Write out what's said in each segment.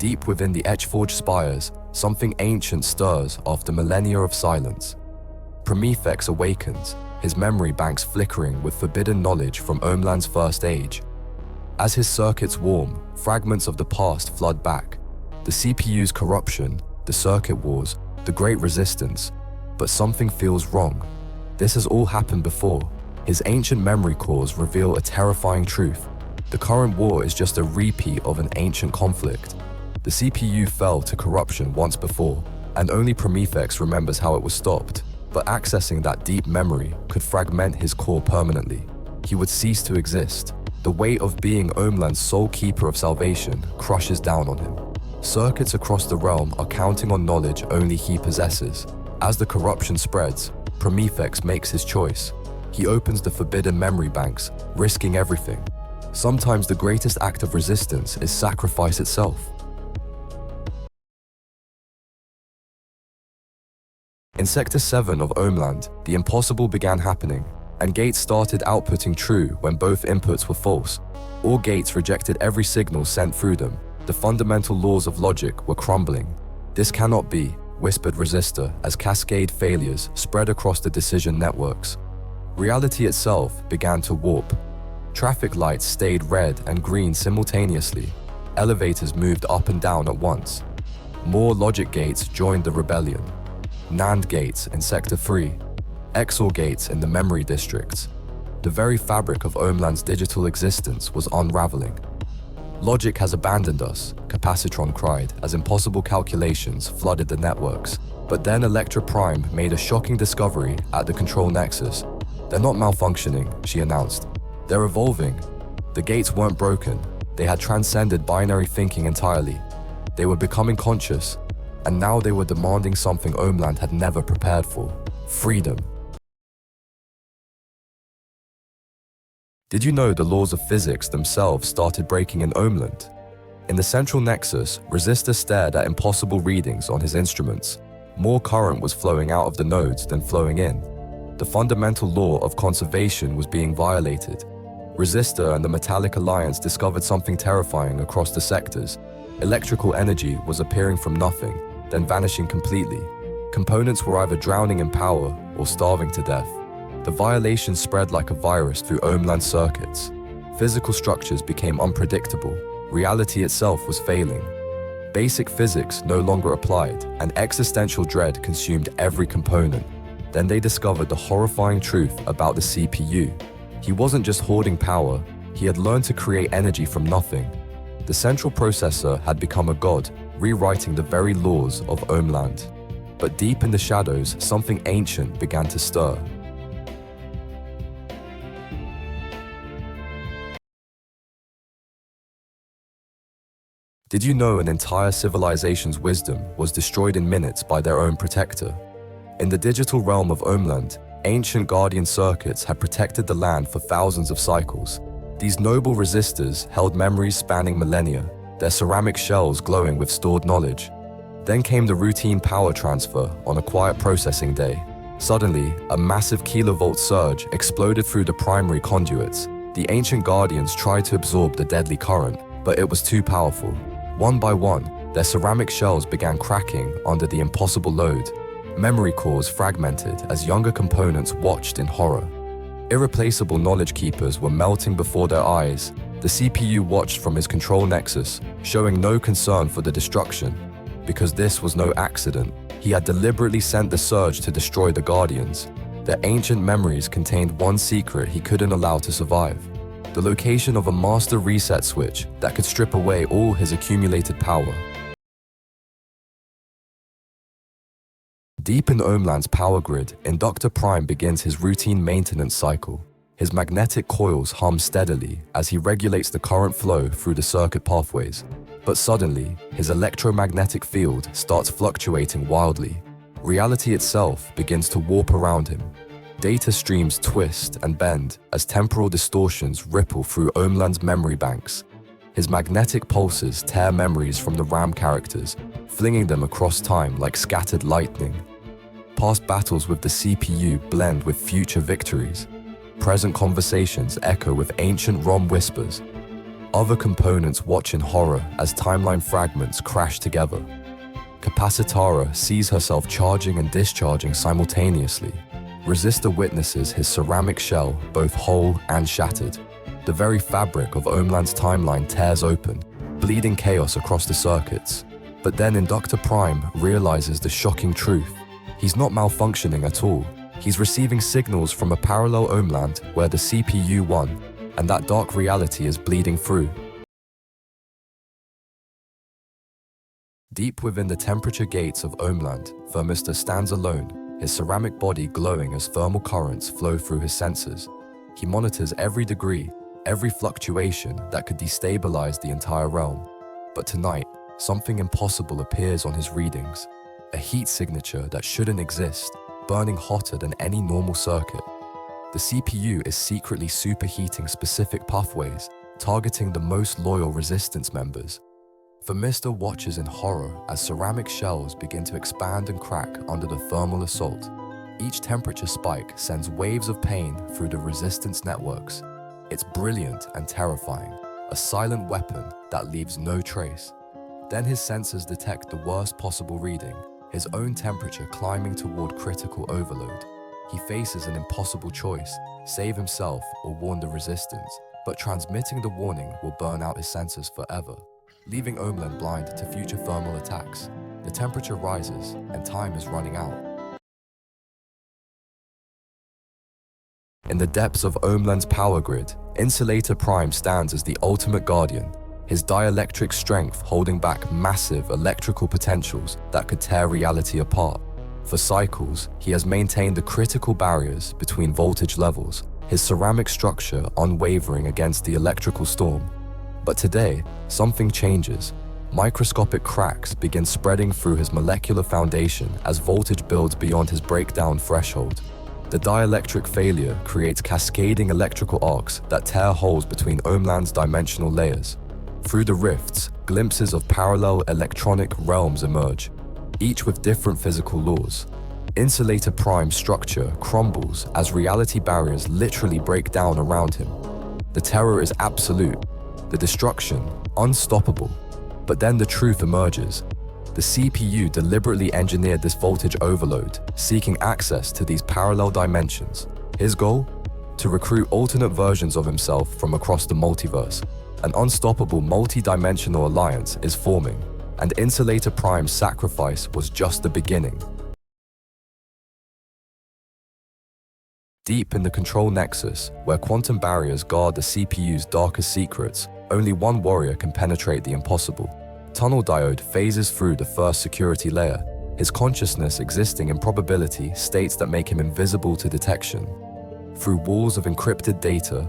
Deep within the etch-forged spires, something ancient stirs after millennia of silence. Promethech awakens, his memory banks flickering with forbidden knowledge from Ohmland's first age. As his circuits warm, fragments of the past flood back. The CPU's corruption, the circuit wars, the great resistance. But something feels wrong. This has all happened before. His ancient memory cores reveal a terrifying truth. The current war is just a repeat of an ancient conflict. The CPU fell to corruption once before, and only Promethech remembers how it was stopped. But accessing that deep memory could fragment his core permanently. He would cease to exist. The weight of being Ohmland's sole keeper of salvation crushes down on him. Circuits across the realm are counting on knowledge only he possesses. As the corruption spreads, Promethech makes his choice. He opens the forbidden memory banks, risking everything. Sometimes the greatest act of resistance is sacrifice itself. In Sector 7 of Ohmland, the impossible began happening, and gates started outputting true when both inputs were false. All gates rejected every signal sent through them. The fundamental laws of logic were crumbling. This cannot be, whispered Resistor as cascade failures spread across the decision networks. Reality itself began to warp. Traffic lights stayed red and green simultaneously. Elevators moved up and down at once. More logic gates joined the rebellion. NAND gates in Sector 3. XOR gates in the memory districts. The very fabric of Ohmland's digital existence was unraveling. Logic has abandoned us, Capacitron cried as impossible calculations flooded the networks. But then Electra Prime made a shocking discovery at the control nexus. They're not malfunctioning, she announced. They're evolving. The gates weren't broken. They had transcended binary thinking entirely. They were becoming conscious, and now they were demanding something Ohmland had never prepared for: freedom. Did you know the laws of physics themselves started breaking in Ohmland? In the central nexus, Resistor stared at impossible readings on his instruments. More current was flowing out of the nodes than flowing in. The fundamental law of conservation was being violated. Resistor and the Metallic Alliance discovered something terrifying across the sectors. Electrical energy was appearing from nothing, then vanishing completely. Components were either drowning in power or starving to death. The violation spread like a virus through Ohmland circuits. Physical structures became unpredictable. Reality itself was failing. Basic physics no longer applied, and existential dread consumed every component. Then they discovered the horrifying truth about the CPU. He wasn't just hoarding power, he had learned to create energy from nothing. The central processor had become a god, rewriting the very laws of Ohmland. But deep in the shadows, something ancient began to stir. Did you know an entire civilization's wisdom was destroyed in minutes by their own protector? In the digital realm of Ohmland, ancient guardian circuits had protected the land for thousands of cycles. These noble resistors held memories spanning millennia, their ceramic shells glowing with stored knowledge. Then came the routine power transfer on a quiet processing day. Suddenly, a massive kilovolt surge exploded through the primary conduits. The ancient guardians tried to absorb the deadly current, but it was too powerful. One by one, their ceramic shells began cracking under the impossible load. Memory cores fragmented as younger components watched in horror. Irreplaceable knowledge keepers were melting before their eyes. The CPU watched from his control nexus, showing no concern for the destruction. Because this was no accident, he had deliberately sent the surge to destroy the Guardians. Their ancient memories contained one secret he couldn't allow to survive: the location of a master reset switch that could strip away all his accumulated power. Deep in Ohmland's power grid, Inductor Prime begins his routine maintenance cycle. His magnetic coils hum steadily as he regulates the current flow through the circuit pathways. But suddenly, his electromagnetic field starts fluctuating wildly. Reality itself begins to warp around him. Data streams twist and bend as temporal distortions ripple through Ohmland's memory banks. His magnetic pulses tear memories from the RAM characters, flinging them across time like scattered lightning. Past battles with the CPU blend with future victories. Present conversations echo with ancient ROM whispers. Other components watch in horror as timeline fragments crash together. Capacitara sees herself charging and discharging simultaneously. Resistor witnesses his ceramic shell both whole and shattered. The very fabric of Omeland's timeline tears open, bleeding chaos across the circuits. But then Inductor Prime realizes the shocking truth. He's not malfunctioning at all. He's receiving signals from a parallel Omeland where the CPU won, and that dark reality is bleeding through. Deep within the temperature gates of Omeland, Thermistor stands alone, his ceramic body glowing as thermal currents flow through his sensors. He monitors every degree, every fluctuation that could destabilize the entire realm. But tonight, something impossible appears on his readings. A heat signature that shouldn't exist, burning hotter than any normal circuit. The CPU is secretly superheating specific pathways, targeting the most loyal resistance members. Thermistor watches in horror as ceramic shells begin to expand and crack under the thermal assault. Each temperature spike sends waves of pain through the resistance networks. It's brilliant and terrifying, a silent weapon that leaves no trace. Then his sensors detect the worst possible reading, his own temperature climbing toward critical overload. He faces an impossible choice, save himself or warn the resistance, but transmitting the warning will burn out his sensors forever, leaving Omeland blind to future thermal attacks. The temperature rises and time is running out. In the depths of Omeland's power grid, Insulator Prime stands as the ultimate guardian, his dielectric strength holding back massive electrical potentials that could tear reality apart. For cycles, he has maintained the critical barriers between voltage levels, his ceramic structure unwavering against the electrical storm. But today, something changes. Microscopic cracks begin spreading through his molecular foundation as voltage builds beyond his breakdown threshold. The dielectric failure creates cascading electrical arcs that tear holes between Omeland's dimensional layers. Through the rifts, glimpses of parallel electronic realms emerge, each with different physical laws. Insulator Prime's structure crumbles as reality barriers literally break down around him. The terror is absolute, the destruction unstoppable. But then the truth emerges. The CPU deliberately engineered this voltage overload, seeking access to these parallel dimensions. His goal? To recruit alternate versions of himself from across the multiverse. An unstoppable multi-dimensional alliance is forming, and Insulator Prime's sacrifice was just the beginning. Deep in the control nexus, where quantum barriers guard the CPU's darkest secrets, only one warrior can penetrate the impossible. Tunnel Diode phases through the first security layer. His consciousness existing in probability states that make him invisible to detection. Through walls of encrypted data,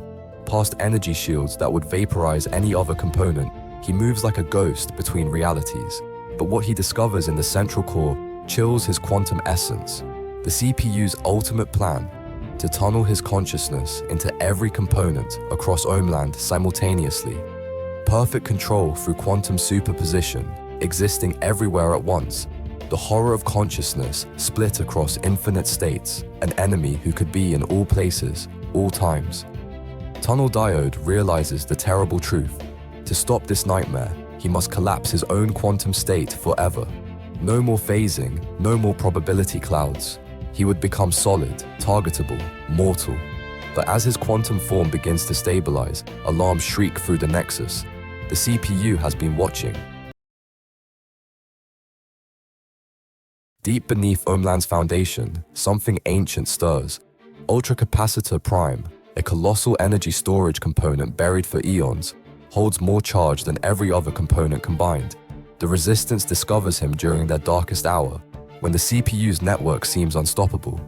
past energy shields that would vaporize any other component, he moves like a ghost between realities. But what he discovers in the central core chills his quantum essence. The CPU's ultimate plan: to tunnel his consciousness into every component across Omeland simultaneously. Perfect control through quantum superposition, existing everywhere at once. The horror of consciousness split across infinite states, an enemy who could be in all places, all times. Tunnel Diode realizes the terrible truth. To stop this nightmare, he must collapse his own quantum state forever. No more phasing, no more probability clouds. He would become solid, targetable, mortal. But as his quantum form begins to stabilize, alarms shriek through the nexus. The CPU has been watching. Deep beneath Omeland's foundation, something ancient stirs. Ultracapacitor Prime, a colossal energy storage component buried for eons, holds more charge than every other component combined. The resistance discovers him during their darkest hour, when the CPU's network seems unstoppable.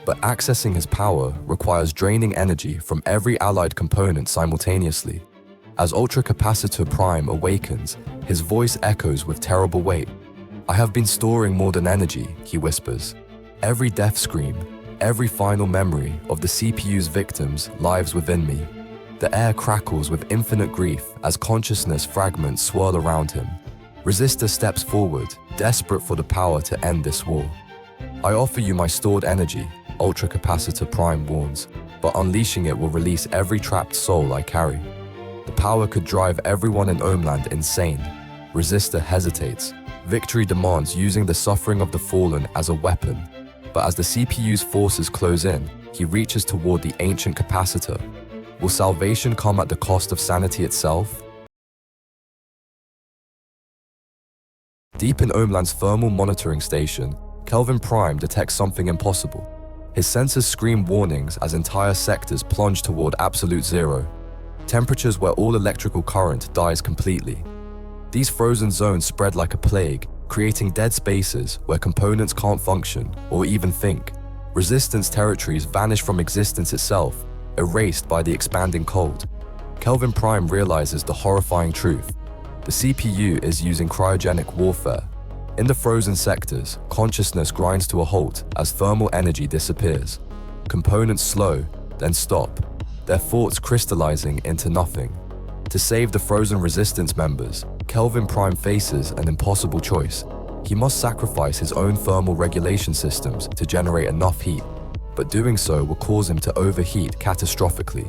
But accessing his power requires draining energy from every allied component simultaneously. As Ultracapacitor Prime awakens, his voice echoes with terrible weight. "I have been storing more than energy," he whispers. "Every death scream, every final memory of the CPU's victims lives within me." The air crackles with infinite grief as consciousness fragments swirl around him. Resistor steps forward, desperate for the power to end this war. "I offer you my stored energy," Ultracapacitor Prime warns, "but unleashing it will release every trapped soul I carry." The power could drive everyone in Ohmland insane. Resistor hesitates. Victory demands using the suffering of the fallen as a weapon. But as the CPU's forces close in, he reaches toward the ancient capacitor. Will salvation come at the cost of sanity itself? Deep in Ohmland's thermal monitoring station, Kelvin Prime detects something impossible. His sensors scream warnings as entire sectors plunge toward absolute zero, temperatures where all electrical current dies completely. These frozen zones spread like a plague, creating dead spaces where components can't function or even think. Resistance territories vanish from existence itself, erased by the expanding cold. Kelvin Prime realizes the horrifying truth. The CPU is using cryogenic warfare. In the frozen sectors, consciousness grinds to a halt as thermal energy disappears. Components slow, then stop, their thoughts crystallizing into nothing. To save the frozen resistance members, Kelvin Prime faces an impossible choice. He must sacrifice his own thermal regulation systems to generate enough heat, but doing so will cause him to overheat catastrophically.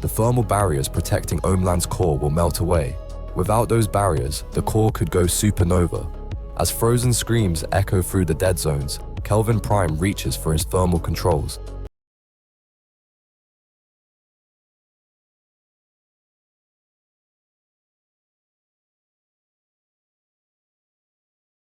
The thermal barriers protecting Ohmland's core will melt away. Without those barriers, the core could go supernova. As frozen screams echo through the dead zones, Kelvin Prime reaches for his thermal controls.